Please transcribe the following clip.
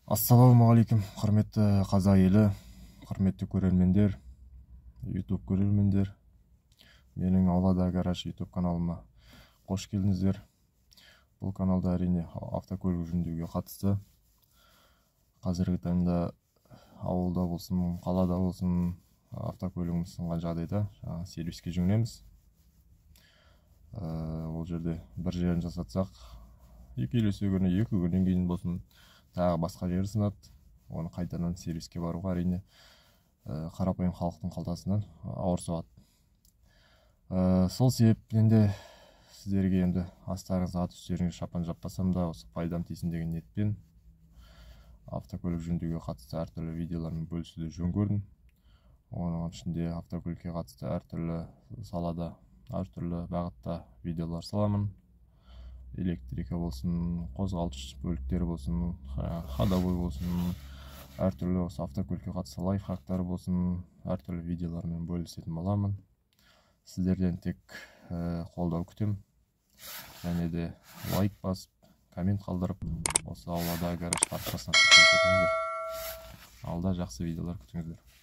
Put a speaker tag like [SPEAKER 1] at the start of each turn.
[SPEAKER 1] Ассалаумағалейкум, құрметті қазақ елі, құрметті көрермендер, YouTube көрермендер. Менің Аулада гараж YouTube каналыма қош келдіңіздер. Бұл каналда әрине автокөлік жөндеуге қатысты. Қазіргі таңда ауылда болсын, қалада болсын, автокөлігіміз сынған жағдайда сервиске жүгінеміз. Ол жерде бір жерін жасатсақ, келесі күні, 2 күннен кейін болсын, тағы басқа жері сынады. Оны қайтадан сервиске баруға әрине қарапайым халықтың қалтасынан ауыр соғады. Сол себептен де сіздерге енді астарыңызға ат үстеріңізге шапан жаппасам да, осы пайдам тисін деген ниетпен автокөлік жөндеуге қатысты әртүрлі видеолармен бөлісуді жөн көрдім. Оның ішінде автокөлікке қатысты әртүрлі салада, әртүрлі бағытта видеолар саламын. Электрика болсын, қозғалтқыш бөліктері болсын, ходовой болсын, әртүрлі осы автокөлікке қатысты лайфхактар болсын, әртүрлі видеолармен бөлісетін боламын. Сіздерден тек қолдау күтем, және де лайк басып, коммент қалдырып, осы Аулада гараж парақшасына тіркеліп кетіңіздер. Алда жақсы видеолар күтіңіздер.